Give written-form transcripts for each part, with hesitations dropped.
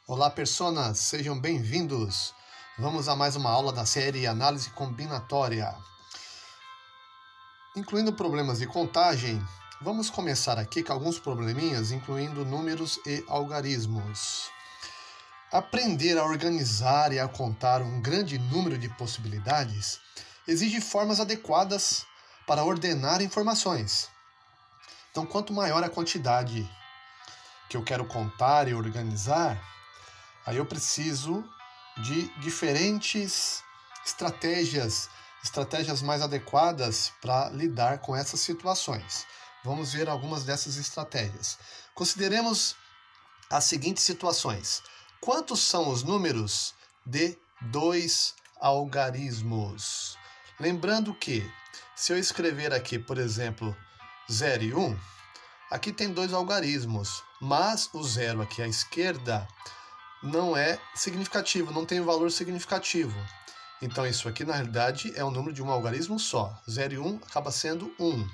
Olá, personas, sejam bem-vindos. Vamos a mais uma aula da série Análise Combinatória. Incluindo problemas de contagem, vamos começar aqui com alguns probleminhas, incluindo números e algarismos. Aprender a organizar e a contar um grande número de possibilidades exige formas adequadas para ordenar informações. Então, quanto maior a quantidade que eu quero contar e organizar, aí eu preciso de diferentes estratégias mais adequadas para lidar com essas situações. Vamos ver algumas dessas estratégias. Consideremos as seguintes situações. Quantos são os números de dois algarismos? Lembrando que, se eu escrever aqui, por exemplo, 0 e 1, aqui tem dois algarismos, mas o 0 aqui à esquerda não é significativo, não tem valor significativo. Então isso aqui, na realidade, é um número de um algarismo só. 0 e 1 acaba sendo 1.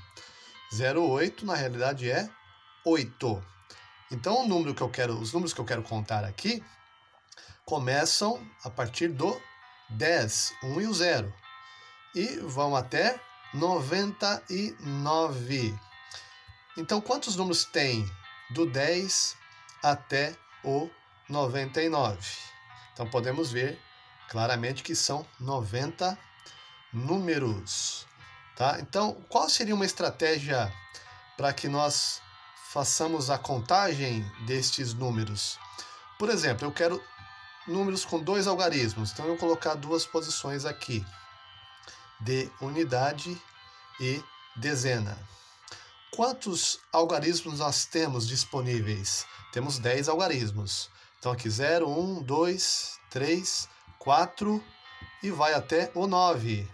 0, 8, na realidade, é 8. Então os números que eu quero contar aqui começam a partir do 10, 1 e o 0. E vão até 99. Então, quantos números tem do 10 até o 99? Então, podemos ver claramente que são 90 números. Tá? Então, qual seria uma estratégia para que nós façamos a contagem destes números? Por exemplo, eu quero números com dois algarismos. Então, eu vou colocar duas posições aqui, de unidade e dezena. Quantos algarismos nós temos disponíveis? Temos 10 algarismos. Então aqui 0, 1, 2, 3, 4 e vai até o 9.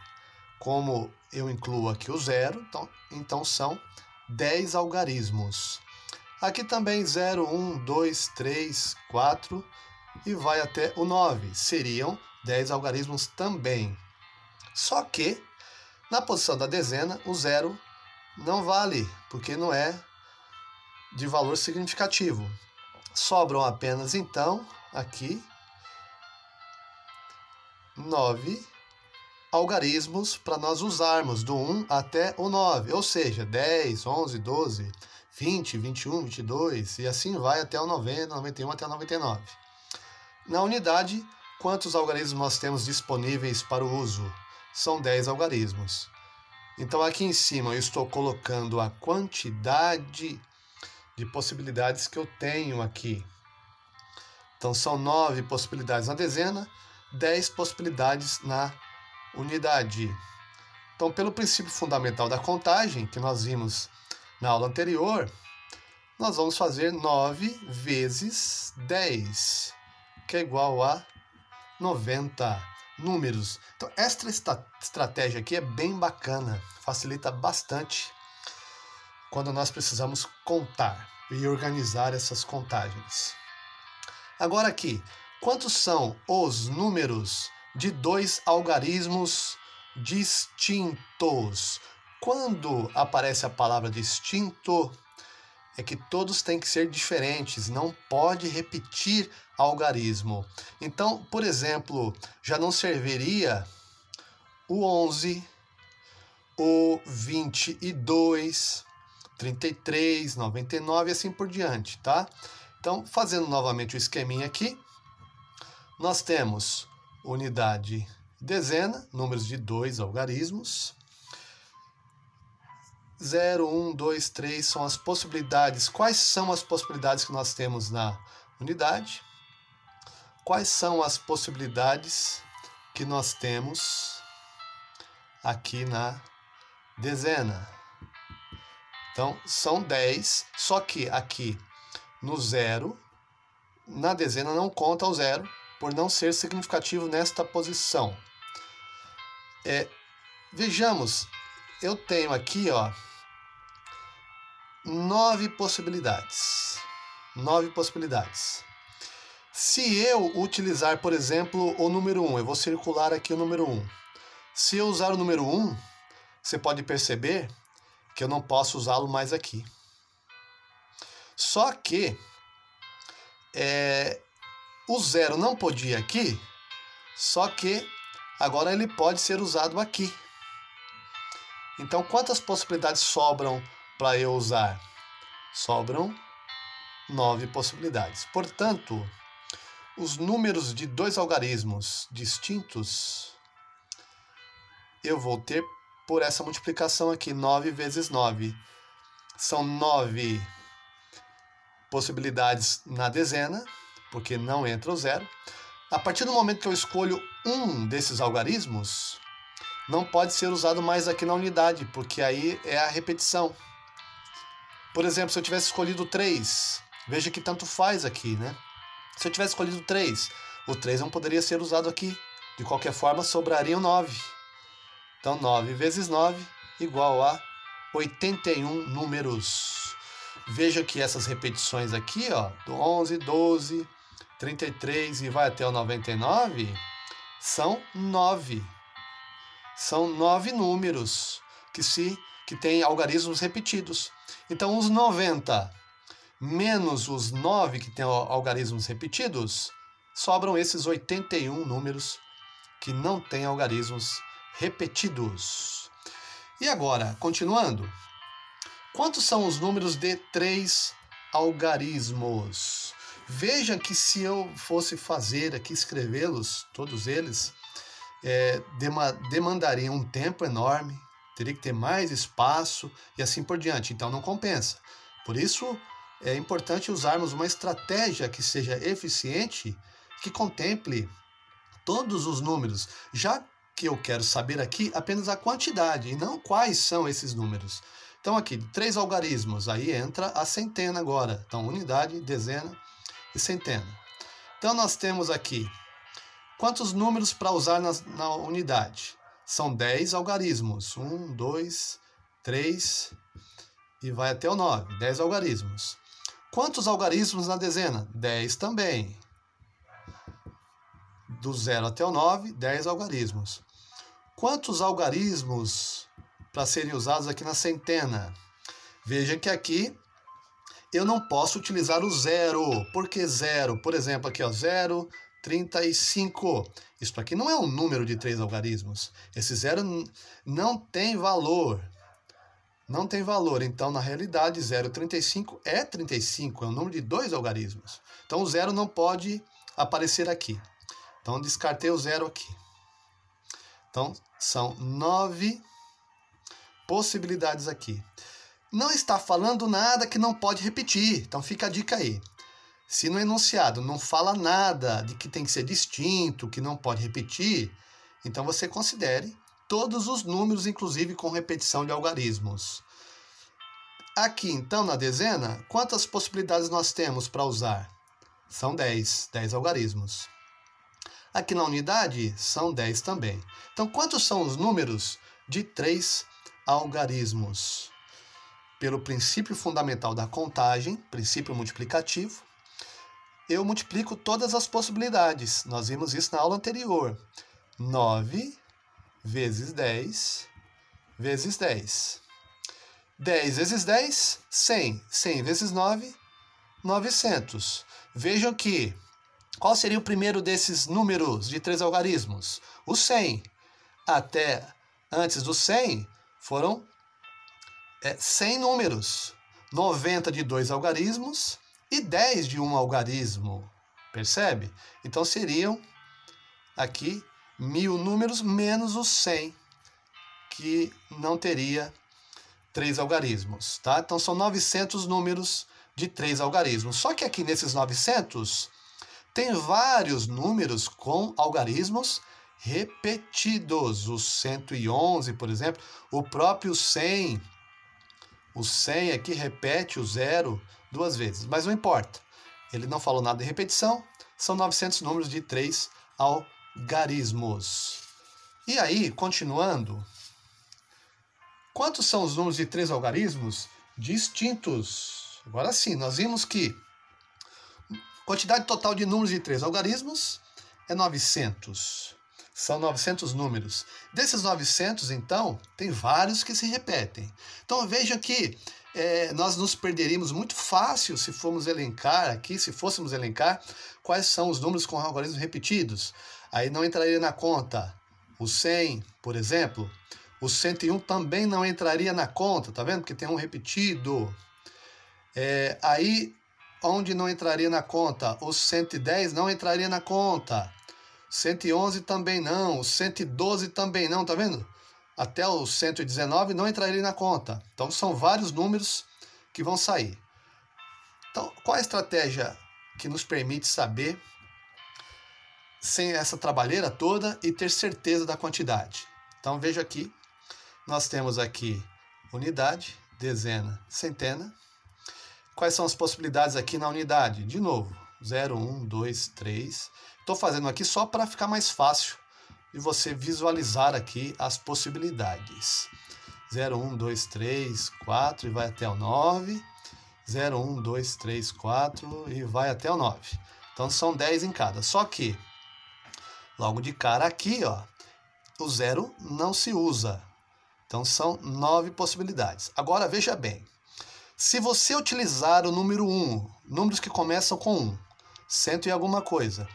Como eu incluo aqui o 0, então são 10 algarismos. Aqui também 0, 1, 2, 3, 4 e vai até o 9. Seriam 10 algarismos também. Só que, na posição da dezena, o 0 não vale, porque não é de valor significativo. Sobram apenas, então, aqui, 9 algarismos para nós usarmos, do 1 até o 9. Ou seja, 10, 11, 12, 20, 21, 22, e assim vai até o 90, 91, até o 99. Na unidade, quantos algarismos nós temos disponíveis para o uso? São 10 algarismos. Então, aqui em cima eu estou colocando a quantidade de possibilidades que eu tenho aqui. Então, são 9 possibilidades na dezena, 10 possibilidades na unidade. Então, pelo princípio fundamental da contagem, que nós vimos na aula anterior, nós vamos fazer 9 vezes 10, que é igual a 90 números. Então, esta estratégia aqui é bem bacana, facilita bastante quando nós precisamos contar e organizar essas contagens. Agora aqui, quantos são os números de dois algarismos distintos? Quando aparece a palavra distinto, é que todos têm que ser diferentes, não pode repetir algarismo. Então, por exemplo, já não serviria o 11, o 22, 33, 99 e assim por diante, tá? Então, fazendo novamente o esqueminha aqui, nós temos unidade dezena, números de dois algarismos. 0, 1, 2, 3 são as possibilidades. Quais são as possibilidades que nós temos na unidade? Quais são as possibilidades que nós temos aqui na dezena? Então, são 10, só que aqui no 0, na dezena não conta o 0, por não ser significativo nesta posição. Vejamos, eu tenho aqui, ó, 9 possibilidades. 9 possibilidades. Se eu utilizar, por exemplo, o número 1, eu vou circular aqui o número 1. Se eu usar o número 1, você pode perceber que eu não posso usá-lo mais aqui. Só que O zero não podia aqui, só que agora ele pode ser usado aqui. Então, quantas possibilidades sobram para eu usar? Sobram 9 possibilidades. Portanto, os números de dois algarismos distintos, eu vou ter por essa multiplicação aqui, 9 vezes 9. São 9 possibilidades na dezena, porque não entra o zero. A partir do momento que eu escolho um desses algarismos, não pode ser usado mais aqui na unidade, porque aí é a repetição. Por exemplo, se eu tivesse escolhido 3, veja que tanto faz aqui, né? Se eu tivesse escolhido 3, o 3 não poderia ser usado aqui. De qualquer forma, sobrariam 9. Então, 9 vezes 9 igual a 81 números. Veja que essas repetições aqui, ó, do 11, 12, 33 e vai até o 99, são 9. São 9 números que têm algarismos repetidos. Então, os 90 menos os 9 que têm algarismos repetidos, sobram esses 81 números que não têm algarismos repetidos. E agora, continuando, quantos são os números de 3 algarismos? Veja que se eu fosse fazer aqui, escrevê-los, todos eles, demandaria um tempo enorme, teria que ter mais espaço e assim por diante. Então não compensa. Por isso é importante usarmos uma estratégia que seja eficiente, que contemple todos os números, já que eu quero saber aqui apenas a quantidade e não quais são esses números. Então aqui, 3 algarismos, aí entra a centena agora. Então unidade, dezena e centena. Então nós temos aqui quantos números para usar na unidade? São 10 algarismos. 1, 2, 3 e vai até o 9. 10 algarismos. Quantos algarismos na dezena? 10 também. Do 0 até o 9, 10 algarismos. Quantos algarismos para serem usados aqui na centena? Veja que aqui eu não posso utilizar o zero. Por que zero? Por exemplo, aqui, ó, 0, 35. Isso aqui não é um número de 3 algarismos. Esse zero não tem valor. Não tem valor. Então, na realidade, 0,35 é 35. É um número de 2 algarismos. Então, o zero não pode aparecer aqui. Então, descartei o zero aqui. Então, são 9 possibilidades aqui. Não está falando nada que não pode repetir. Então, fica a dica aí. Se no enunciado não fala nada de que tem que ser distinto, que não pode repetir, então você considere todos os números, inclusive com repetição de algarismos. Aqui, então, na dezena, quantas possibilidades nós temos para usar? São 10 algarismos. Aqui na unidade, são 10 também. Então, quantos são os números de 3 algarismos? Pelo princípio fundamental da contagem, princípio multiplicativo, eu multiplico todas as possibilidades. Nós vimos isso na aula anterior. 9 vezes 10 vezes 10. 10 vezes 10, 100. 100 vezes 9, 900. Vejam que, qual seria o primeiro desses números de 3 algarismos? O 100. Até antes do 100, foram 100 números. 90 de 2 algarismos e 10 de um algarismo. Percebe? Então seriam aqui 1000 números menos os 100, que não teria 3 algarismos, tá? Então são 900 números de 3 algarismos. Só que aqui nesses 900 tem vários números com algarismos repetidos. O 111, por exemplo, o próprio 100. O 100 aqui repete o 0 2 vezes, mas não importa. Ele não falou nada de repetição. São 900 números de 3 algarismos. E aí, continuando, quantos são os números de 3 algarismos distintos? Agora sim, nós vimos que a quantidade total de números de 3 algarismos é 900. São 900 números. Desses 900, então, tem vários que se repetem. Então, veja que nós nos perderíamos muito fácil se fôssemos elencar aqui, quais são os números com algarismos repetidos. Aí não entraria na conta o 100, por exemplo. O 101 também não entraria na conta, tá vendo? Porque tem um repetido. Aí, onde não entraria na conta? O 110 não entraria na conta. 111 também não. O 112 também não, tá vendo? Até o 119 não entraria na conta. Então, são vários números que vão sair. Então, qual a estratégia que nos permite saber, sem essa trabalheira toda, e ter certeza da quantidade? Então, veja aqui. Nós temos aqui unidade, dezena, centena. Quais são as possibilidades aqui na unidade? De novo, 0, 1, 2, 3. Estou fazendo aqui só para ficar mais fácil de você visualizar aqui as possibilidades. 0, 1, 2, 3, 4 e vai até o 9. 0, 1, 2, 3, 4 e vai até o 9. Então são 10 em cada. Só que, logo de cara aqui, ó, o 0 não se usa. Então, são 9 possibilidades. Agora, veja bem. Se você utilizar o número 1, números que começam com 1, 100 e alguma coisa,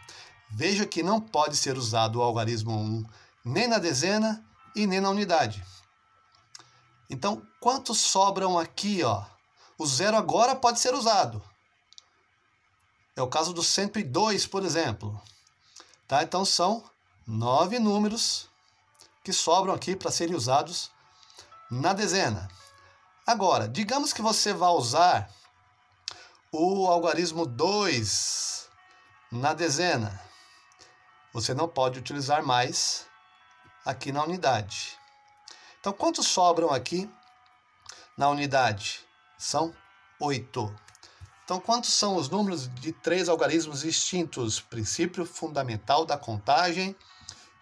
veja que não pode ser usado o algarismo 1 nem na dezena e nem na unidade. Então, quantos sobram aqui, ó? O 0 agora pode ser usado. É o caso do 102, por exemplo. Tá? Então, são 9 números que sobram aqui para serem usados na dezena. Agora, digamos que você vai usar o algarismo 2 na dezena. Você não pode utilizar mais aqui na unidade. Então, quantos sobram aqui na unidade? São 8. Então, quantos são os números de 3 algarismos distintos? Princípio fundamental da contagem: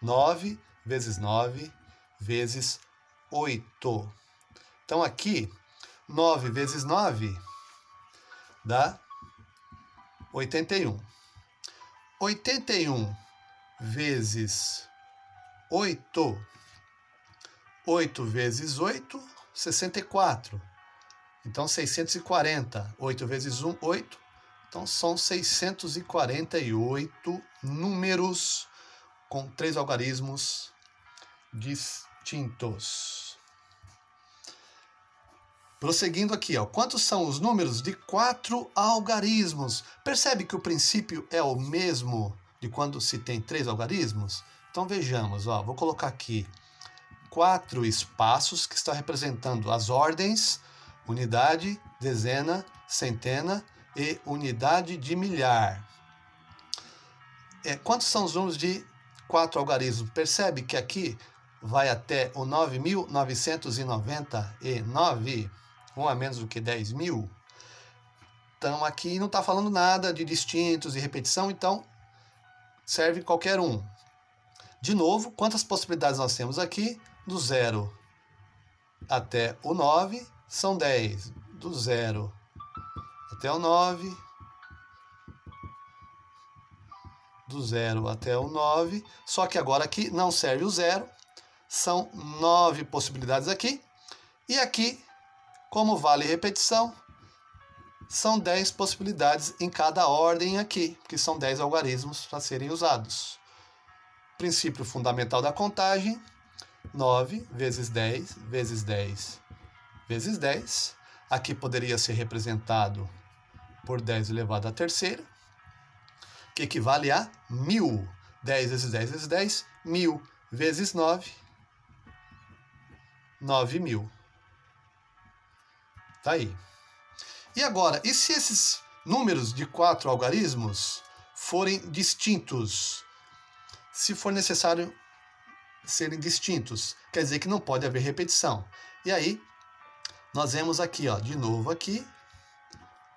9 vezes 9 vezes 8. Então, aqui, 9 vezes 9 dá 81. 81 vezes 8, 8 vezes 8, 64. Então, 640. 8 vezes 1, 8. Então, são 648 números com 3 algarismos distintos. Prosseguindo aqui, ó, quantos são os números de 4 algarismos? Percebe que o princípio é o mesmo de quando se tem 3 algarismos? Então vejamos, ó, vou colocar aqui 4 espaços que estão representando as ordens: unidade, dezena, centena e unidade de milhar. Quantos são os números de 4 algarismos? Percebe que aqui vai até o 9.999, um a menos do que 10.000. Então, aqui não está falando nada de distintos e repetição, então serve qualquer um. De novo, quantas possibilidades nós temos aqui? Do 0 até o 9 são 10. Do 0 até o 9. Do 0 até o 9. Só que agora aqui não serve o 0. São 9 possibilidades aqui. E aqui, como vale repetição, são 10 possibilidades em cada ordem aqui, que são 10 algarismos para serem usados. Princípio fundamental da contagem: 9 vezes 10 vezes 10 vezes 10. Aqui poderia ser representado por 10 elevado à terceira, que equivale a 1000. 10 vezes 10 vezes 10, 1000 vezes 9, 9.000. Tá aí. E agora, e se esses números de 4 algarismos forem distintos? Se for necessário serem distintos, quer dizer que não pode haver repetição. E aí, nós vemos aqui, ó, de novo aqui,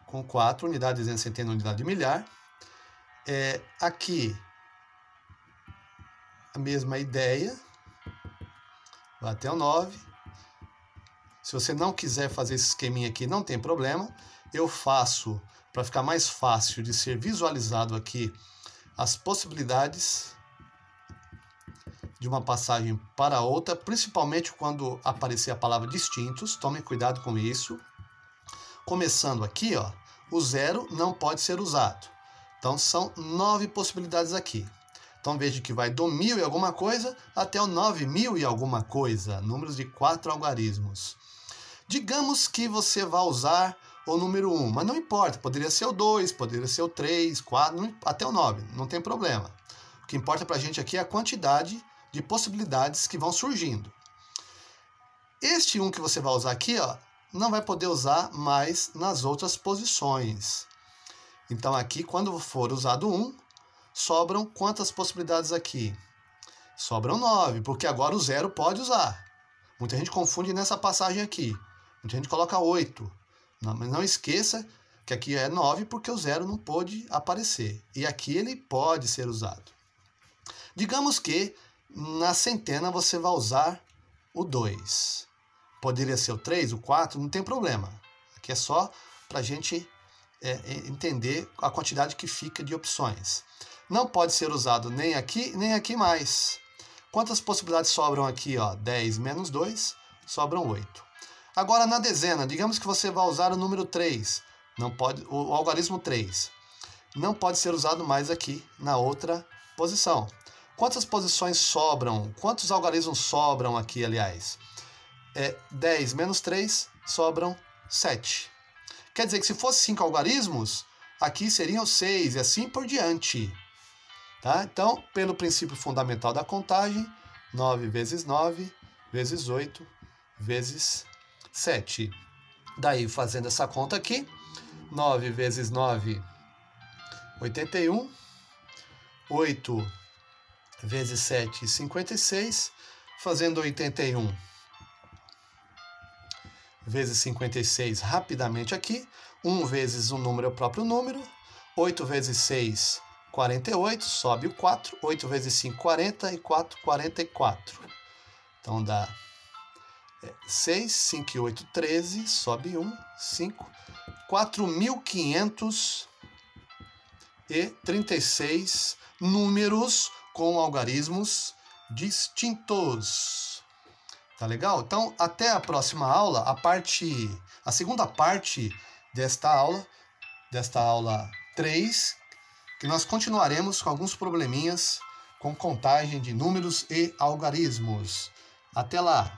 com 4, unidade, dezena, centena, unidade de milhar. Aqui, a mesma ideia, vai até o 9. Se você não quiser fazer esse esqueminha aqui, não tem problema. Eu faço, para ficar mais fácil de ser visualizado aqui, as possibilidades de uma passagem para outra, principalmente quando aparecer a palavra distintos. Tomem cuidado com isso. Começando aqui, ó, o 0 não pode ser usado. Então, são 9 possibilidades aqui. Então, veja que vai do 1000 e alguma coisa até o 9000 e alguma coisa. Números de 4 algarismos. Digamos que você vai usar o número 1, mas não importa. Poderia ser o 2, poderia ser o 3, 4, até o 9. Não tem problema. O que importa para a gente aqui é a quantidade de possibilidades que vão surgindo. Este 1 que você vai usar aqui, ó, não vai poder usar mais nas outras posições. Então, aqui, quando for usado 1, sobram quantas possibilidades aqui? Sobram 9, porque agora o 0 pode usar. Muita gente confunde nessa passagem aqui. Muita gente coloca 8. Não, mas não esqueça que aqui é 9 porque o 0 não pôde aparecer. E aqui ele pode ser usado. Digamos que na centena você vai usar o 2. Poderia ser o 3, o 4, não tem problema. Aqui é só para a gente entender a quantidade que fica de opções. Não pode ser usado nem aqui mais. Quantas possibilidades sobram aqui? Ó? 10 menos 2, sobram 8. Agora, na dezena, digamos que você vai usar o número 3, não pode, o algarismo 3. Não pode ser usado mais aqui na outra posição. Quantas posições sobram? Quantos algarismos sobram aqui, aliás? 10 menos 3, sobram 7. Quer dizer que se fosse 5 algarismos, aqui seriam 6 e assim por diante. Tá? Então, pelo princípio fundamental da contagem, 9 vezes 9, vezes 8, vezes 7. Daí, fazendo essa conta aqui, 9 vezes 9, 81. 8 vezes 7, 56. Fazendo 81 vezes 56 rapidamente aqui. 1 vezes o número é o próprio número. 8 vezes 6, 48. Sobe o 4. 8 vezes 5, 40. E 4, 44. Então dá 6, 5 e 8, 13. Sobe 1, 5. 4.536 números com algarismos distintos. Tá legal? Então, até a próxima aula, a segunda parte desta aula 3, que nós continuaremos com alguns probleminhas com contagem de números e algarismos. Até lá!